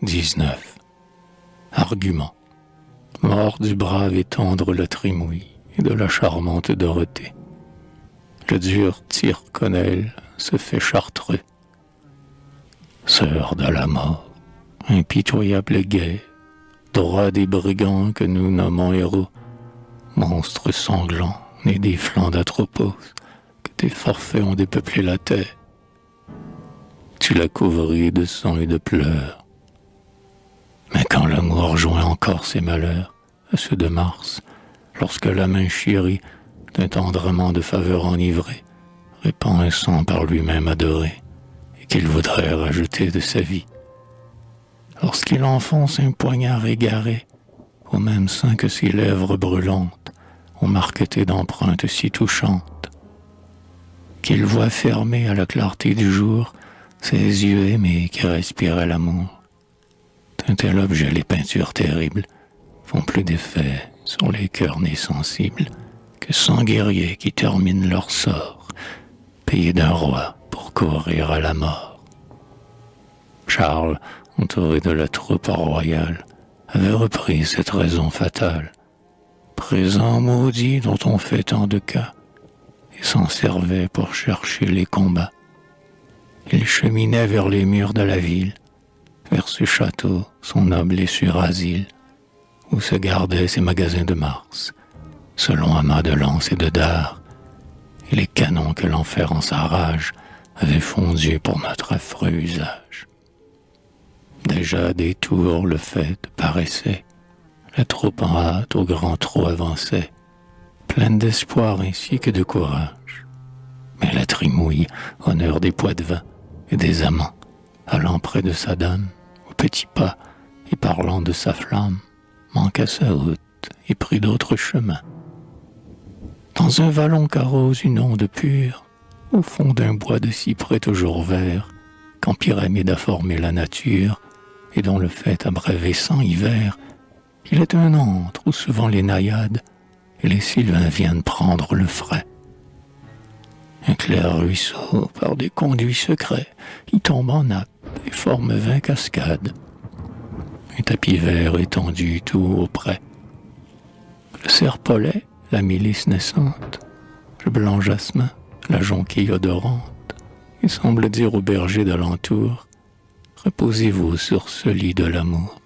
19. Argument. Mort du brave et tendre La Trimouille et de la charmante Dorothée. Le dur Tyrconnel se fait chartreux. Sœur de la mort, impitoyable guet, droit des brigands que nous nommons héros, monstres sanglants nés des flancs d'Atropos, que tes forfaits ont dépeuplé la terre. Tu la couvris de sang et de pleurs. Mais quand l'amour joint encore ses malheurs à ceux de Mars, lorsque la main chérie d'un tendrement de faveur enivré répand un sang par lui-même adoré et qu'il voudrait rajouter de sa vie, lorsqu'il enfonce un poignard égaré au même sein que ses lèvres brûlantes ont marqueté d'empreintes si touchantes, qu'il voit fermer à la clarté du jour ses yeux aimés qui respiraient l'amour. D'un tel objet, les peintures terribles font plus d'effet sur les cœurs nés sensibles que 100 guerriers qui terminent leur sort, payés d'un roi pour courir à la mort. Charles, entouré de la troupe royale, avait repris cette raison fatale, présent maudit dont on fait tant de cas, et s'en servait pour chercher les combats. Il cheminait vers les murs de la ville, vers ce château, son noble et sûr asile, où se gardaient ses magasins de Mars, selon amas de lances et de dards, et les canons que l'enfer en sa rage avait fondus pour notre affreux usage. Déjà des tours le fait paraissait, la troupe en hâte au grand trot avançait, pleine d'espoir ainsi que de courage. Mais La Trimouille, honneur des Poitevins et des amants, allant près de sa dame, au petit pas, et parlant de sa flamme, manqua sa route et prit d'autres chemins. Dans un vallon qu'arrose une onde pure, au fond d'un bois de cyprès toujours vert, qu'en pyramide a formé la nature, et dont le fait a brévé sans hiver, il est un antre où souvent les naïades et les sylvains viennent prendre le frais. Un clair ruisseau par des conduits secrets y tombe en nappe et forme 20 cascades. Un tapis vert étendu tout auprès. Le serpolet, la milice naissante, le blanc jasmin, la jonquille odorante, et semble dire aux bergers d'alentour: reposez-vous sur ce lit de l'amour.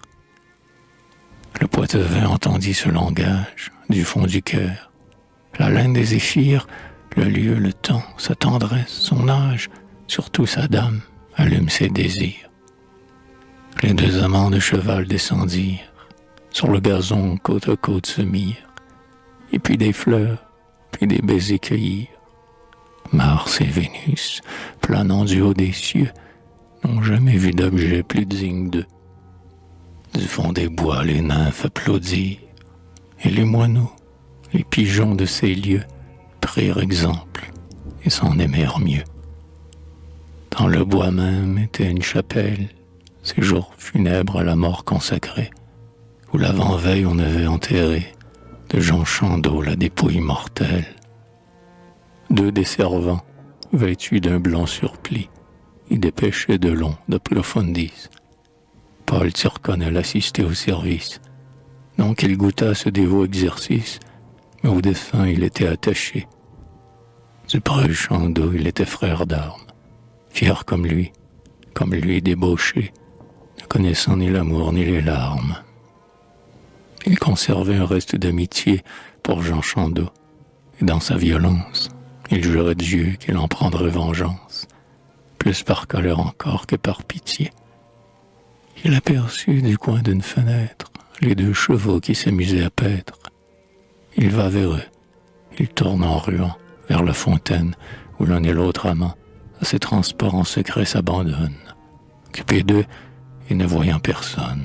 Le Poitevin entendit ce langage du fond du cœur. La laine des zéphyrs, le lieu, le temps, sa tendresse, son âge, surtout sa dame, allume ses désirs. Les deux amants de cheval descendirent, sur le gazon côte à côte se mirent, et puis des fleurs, puis des baisers cueillirent. Mars et Vénus, planant du haut des cieux, n'ont jamais vu d'objet plus digne d'eux. Du fond des bois, les nymphes applaudirent, et les moineaux, les pigeons de ces lieux, prirent exemple et s'en aimèrent mieux. Dans le bois même était une chapelle, séjour funèbre à la mort consacrée, où l'avant-veille on avait enterré de Jean Chandos la dépouille mortelle. Deux des servants, vêtus d'un blanc surplis, y dépêchaient de long de profondis. Paul Tyrconnel assistait au service, non qu'il goûtât ce dévot exercice, mais au défunt il était attaché. Du preux Chandos il était frère d'armes, fier comme lui débauché, ne connaissant ni l'amour ni les larmes. Il conservait un reste d'amitié pour Jean Chandos, et dans sa violence, il jurait Dieu qu'il en prendrait vengeance, plus par colère encore que par pitié. Il aperçut du coin d'une fenêtre les deux chevaux qui s'amusaient à paître. Il va vers eux, il tourne en ruant vers la fontaine où l'un et l'autre amant, à ses transports en secret, s'abandonnent, occupés d'eux et ne voyant personne.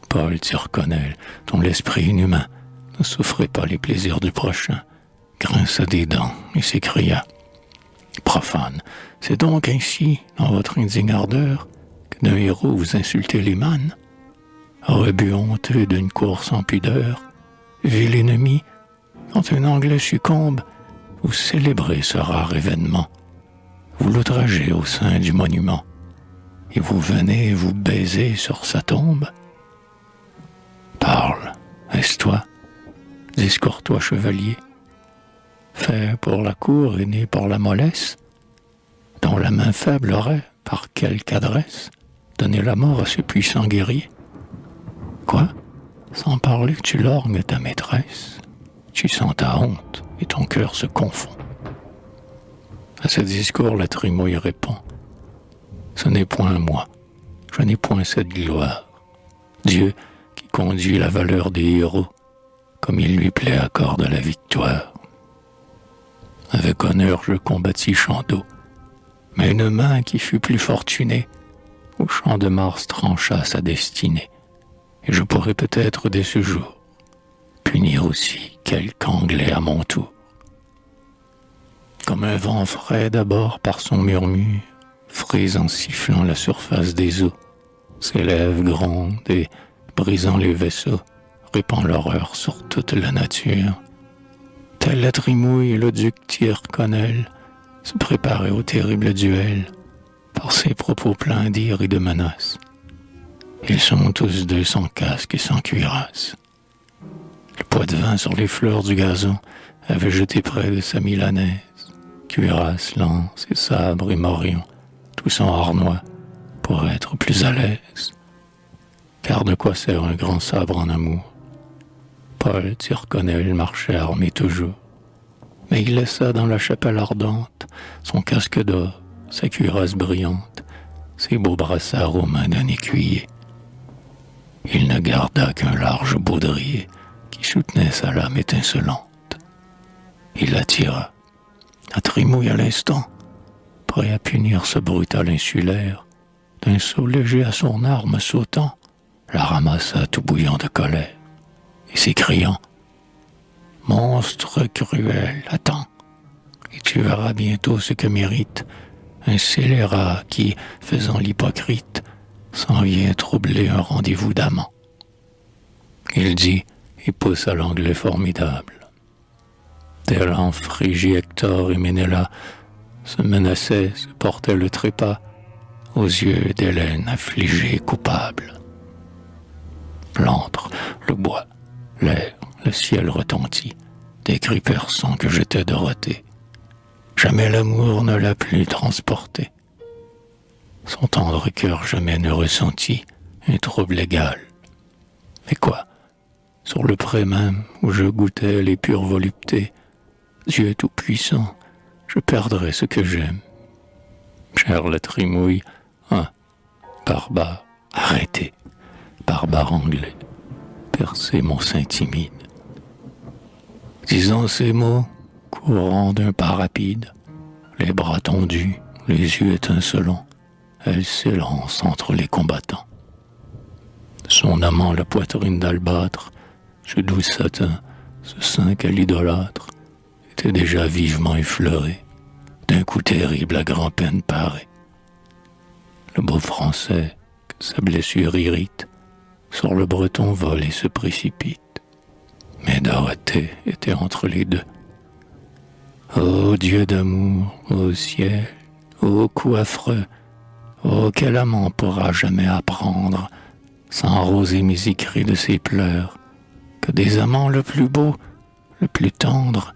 Paul Tyrconnel, dont l'esprit inhumain ne souffrait pas les plaisirs du prochain, grinça des dents et s'écria: profane, c'est donc ainsi, dans votre indigne ardeur, que d'un héros vous insultez les mânes? Rebut honteux d'une course sans pudeur, vil ennemi, quand un Anglais succombe, vous célébrez ce rare événement, vous l'outragez au sein du monument. et vous venez vous baiser sur sa tombe? Parle, est-ce toi? Discours-toi, chevalier, fait pour la cour et né pour la mollesse, dont la main faible aurait, par quelque adresse, donné la mort à ce puissant guerrier. Quoi? Sans parler que tu lorgnes ta maîtresse, tu sens ta honte et ton cœur se confond. À ce discours, la Trimouille répond: ce n'est point moi, je n'ai point cette gloire. Dieu qui conduit la valeur des héros, comme il lui plaît accorde la victoire. Avec honneur je combattis Chandos, mais une main qui fut plus fortunée, au champ de Mars trancha sa destinée, et je pourrais peut-être dès ce jour punir aussi quelque Anglais à mon tour. Comme un vent frais d'abord par son murmure, frise en sifflant la surface des eaux, s'élève gronde et, brisant les vaisseaux, répand l'horreur sur toute la nature. Tel la Trimouille, le duc Tyrconnel se préparait au terrible duel, par ses propos pleins d'ire et de menaces. Ils sont tous deux sans casque et sans cuirasse. Le poids de vin sur les fleurs du gazon avait jeté près de sa milanaise. Cuirasse, lance et sabre et morion, tous en harnois, pour être plus à l'aise. Car de quoi sert un grand sabre en amour? Paul Tyrconnel marchait armé toujours, mais il laissa dans la chapelle ardente son casque d'or, sa cuirasse brillante, ses beaux brassards aux mains d'un écuyer. Il ne garda qu'un large baudrier qui soutenait sa lame étincelante. Il la tira, à Trimouille à l'instant, prêt à punir ce brutal insulaire, d'un saut léger à son arme sautant, la ramassa tout bouillant de colère, et s'écriant: monstre cruel, attends, et tu verras bientôt ce que mérite un scélérat qui, faisant l'hypocrite, s'en vient troubler un rendez-vous d'amants. Il dit et poussa l'anglais formidable. Tel en Phrygie Hector et Ménéla se menaçaient, se portaient le trépas aux yeux d'Hélène affligée et coupable. L'antre, le bois, l'air, le ciel retentit, des cris perçants que jetait Dorothée. Jamais l'amour ne l'a plus transporté. Son tendre cœur jamais ne ressentit un trouble égal. Mais quoi? Sur le pré même où je goûtais les pures voluptés, Dieu tout-puissant, je perdrais ce que j'aime. Chère la Trimouille, barbare, arrêtez, barbare anglais, percez mon sein timide. Disant ces mots, courant d'un pas rapide, les bras tendus, les yeux étincelants, elle s'élance entre les combattants. Son amant, la poitrine d'albâtre, ce doux satin, ce sein qu'elle idolâtre, était déjà vivement effleuré, d'un coup terrible à grand-peine paré. Le beau français, que sa blessure irrite, sur le breton vole et se précipite. Mais Dorothée était entre les deux. Ô Dieu d'amour, ô ciel, ô coup affreux, ô quel amant pourra jamais apprendre, sans roser mes écrits de ses pleurs, que des amants le plus beau, le plus tendre,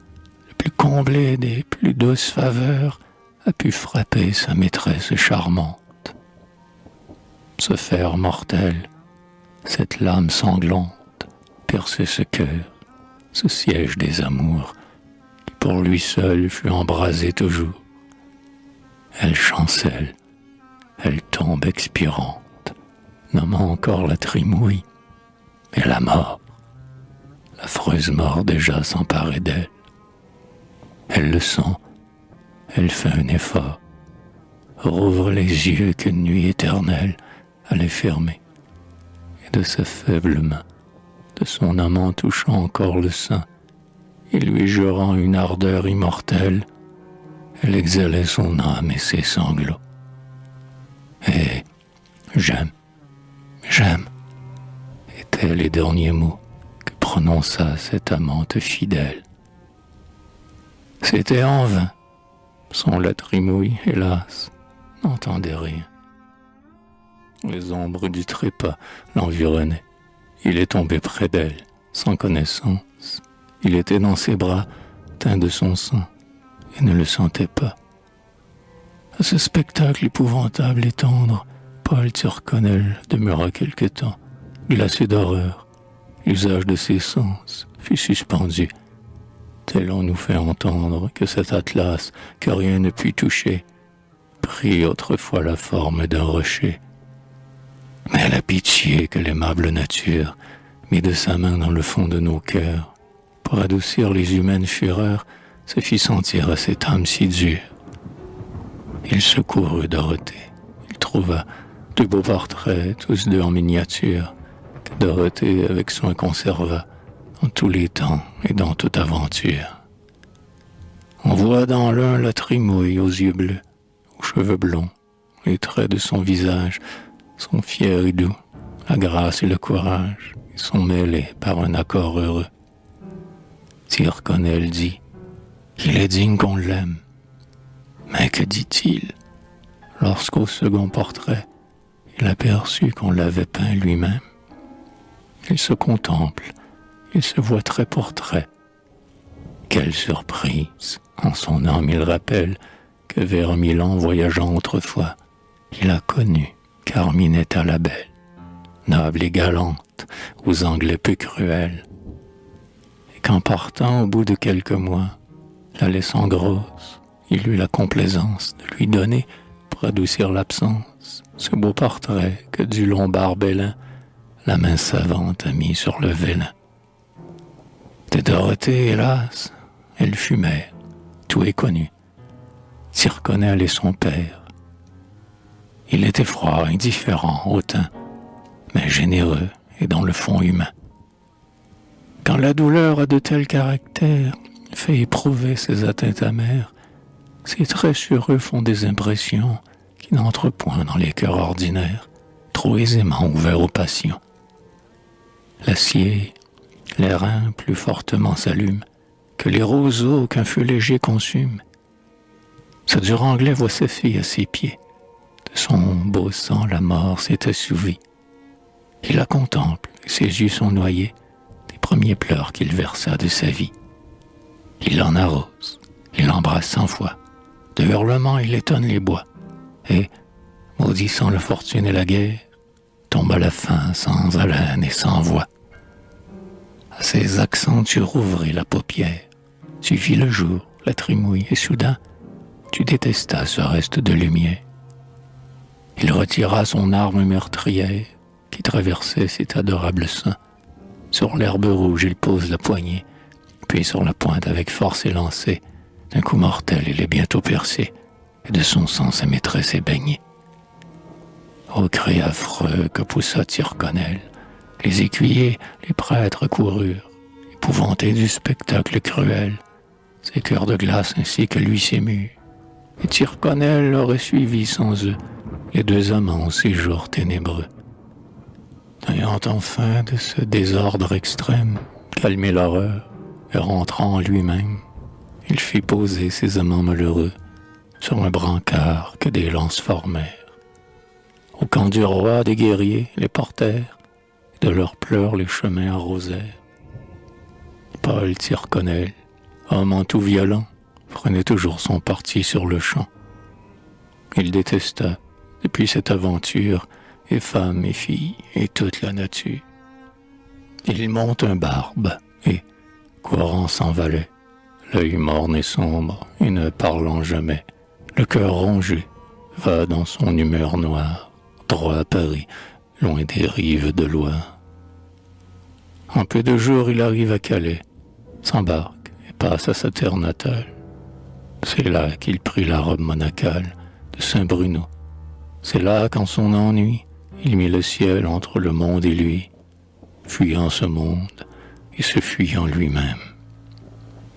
le plus comblé des plus douces faveurs, a pu frapper sa maîtresse charmante. Ce fer mortel, cette lame sanglante, perçait ce cœur, ce siège des amours, qui pour lui seul fut embrasé toujours. Elle chancelle, elle tombe expirante, nommant encore la Trimouille, mais la mort, l'affreuse mort déjà s'emparait d'elle. Elle le sent, elle fait un effort, rouvre les yeux qu'une nuit éternelle allait fermer, et de sa faible main, de son amant touchant encore le sein, et lui jurant une ardeur immortelle, elle exhalait son âme et ses sanglots. Et j'aime, j'aime, étaient les derniers mots que prononça cette amante fidèle. C'était en vain, son la Trimouille, hélas, n'entendait rien. les ombres du trépas l'environnaient. Il est tombé près d'elle, sans connaissance. Il était dans ses bras, teint de son sang, et ne le sentait pas. À ce spectacle épouvantable et tendre, Paul Tyrconnel demeura quelque temps, glacé d'horreur. L'usage de ses sens fut suspendu. Tel on nous fait entendre que cet atlas que rien ne put toucher prit autrefois la forme d'un rocher. Mais la pitié que l'aimable nature mit de sa main dans le fond de nos cœurs pour adoucir les humaines fureurs se fit sentir à cette âme si dure. Il secourut Dorothée. Il trouva deux beaux portraits, tous deux en miniature, que Dorothée avec soin conserva en tous les temps et dans toute aventure. On voit dans l'un la Trimouille aux yeux bleus, aux cheveux blonds, les traits de son visage sont fiers et doux, la grâce et le courage sont mêlés par un accord heureux. Tyrconnel dit qu'il est digne qu'on l'aime. Mais que dit-il lorsqu'au second portrait, il aperçut qu'on l'avait peint lui-même? Il se contemple, il se voit trait pour trait. Quelle surprise! En son âme il rappelle que vers Milan voyageant autrefois, il a connu Carminetta la belle, noble et galante, aux Anglais peu cruels, et qu'en partant au bout de quelques mois, la laissant grosse, il eut la complaisance de lui donner, pour adoucir l'absence, ce beau portrait que du long barbelin la main savante a mis sur le vélin. De Dorothée, hélas, elle fut mère, tout est connu. Tyrconnel et son père. Il était froid, indifférent, hautain, mais généreux et dans le fond humain. Quand la douleur a de tels caractères, fait éprouver ses atteintes amères, ses traits sur eux font des impressions qui n'entrent point dans les cœurs ordinaires, trop aisément ouverts aux passions. L'acier, les reins plus fortement s'allument que les roseaux qu'un feu léger consume. Ce dur anglais voit sa fille à ses pieds. De son beau sang la mort s'est assouvie. Il la contemple et ses yeux sont noyés des premiers pleurs qu'il versa de sa vie. Il l'en arrose, il l'embrasse 100 fois. De hurlements il étonne les bois. Et, maudissant la fortune et la guerre, tombe à la fin sans haleine et sans voix. À ses accents tu rouvris la paupière. Tu vis le jour, la trimouille, et soudain, tu détestas ce reste de lumière. Il retira son arme meurtrière qui traversait cet adorable sein. Sur l'herbe rouge, il pose la poignée, puis sur la pointe avec force élancée. D'un coup mortel, il est bientôt percé, et de son sang sa maîtresse est baignée. Au cri affreux que poussa Tyrconnel, les écuyers, les prêtres coururent, épouvantés du spectacle cruel. Ses cœurs de glace ainsi que lui s'émut, et Tyrconnel l'aurait suivi sans eux, les deux amants au séjour ténébreux. Ayant enfin de ce désordre extrême calmé l'horreur, et rentrant en lui-même, il fit poser ses amants malheureux sur un brancard que des lances formèrent. Au camp du roi, des guerriers les portèrent, et de leurs pleurs les chemins arrosèrent. Paul Tyrconnel, homme en tout violent, prenait toujours son parti sur le champ. Il détesta, depuis cette aventure, et femmes et filles, et toute la nature. Il monte un barbe, et, courant sans valet, l'œil morne et sombre, et ne parlant jamais, le cœur rongé, va dans son humeur noire, droit à Paris, loin des rives de Loire. En peu de jours, il arrive à Calais, s'embarque et passe à sa terre natale. C'est là qu'il prit la robe monacale de Saint-Bruno. C'est là qu'en son ennui, il mit le ciel entre le monde et lui, fuyant ce monde et se fuyant lui-même.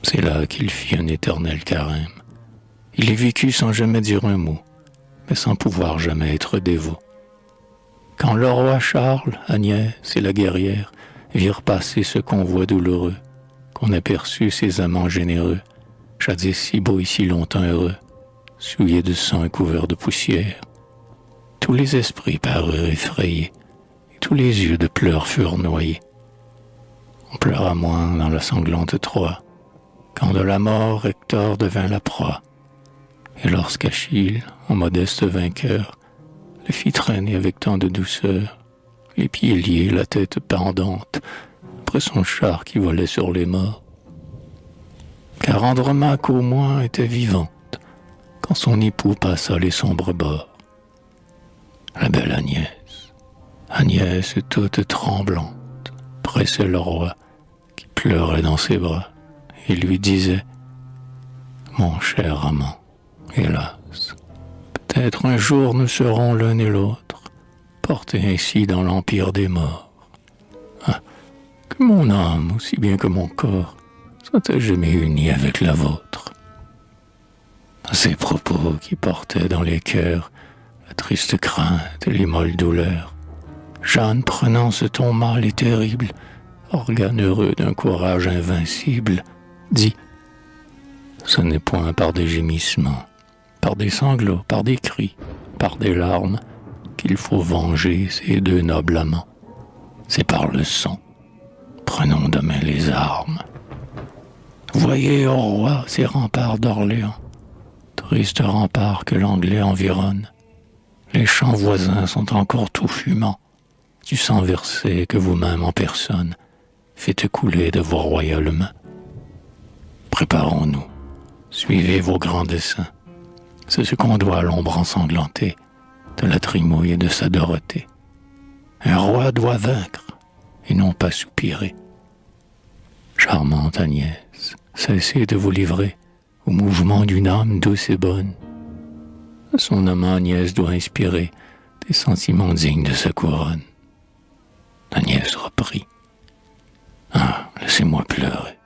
C'est là qu'il fit un éternel carême. Il y vécut sans jamais dire un mot, mais sans pouvoir jamais être dévot. Quand le roi Charles, Agnès et la guerrière virent passer ce convoi douloureux, qu'on aperçut ses amants généreux, jadis si beaux et si longtemps heureux, souillés de sang et couverts de poussière, Tous les esprits parurent effrayés, et tous les yeux de pleurs furent noyés. On pleura moins dans la sanglante Troie, quand de la mort Hector devint la proie, et lorsqu'Achille, en modeste vainqueur, le fit traîner avec tant de douceur, les pieds liés, la tête pendante, après son char qui volait sur les morts. Car Andromaque au moins était vivante, quand son époux passa les sombres bords. La belle Agnès toute tremblante, pressait le roi, qui pleurait dans ses bras, et lui disait « Mon cher amant, hélas, peut-être un jour nous serons l'un et l'autre, portés ainsi dans l'empire des morts. Ah, que mon âme, aussi bien que mon corps, soit à jamais unis avec la vôtre. » À ces propos qui portaient dans les cœurs la triste crainte et les molles douleurs, Jeanne, prenant ce ton mâle et terrible, organe heureux d'un courage invincible, dit « Ce n'est point par des gémissements, par des sanglots, par des cris, par des larmes, qu'il faut venger ces deux nobles amants. C'est par le sang. Prenons demain les armes. Voyez, ô roi, ces remparts d'Orléans, tristes remparts que l'Anglais environne. Les champs voisins sont encore tout fumants, du sang versé que vous-même en personne faites couler de vos royales mains. Préparons-nous, suivez vos grands desseins. C'est ce qu'on doit à l'ombre ensanglantée de la Trimouille et de sa Dorothée. Un roi doit vaincre et non pas soupirer. Charmante Agnès, cessez de vous livrer au mouvement d'une âme douce et bonne. Son amant Agnès doit inspirer des sentiments dignes de sa couronne. Agnès reprit. Ah, laissez-moi pleurer.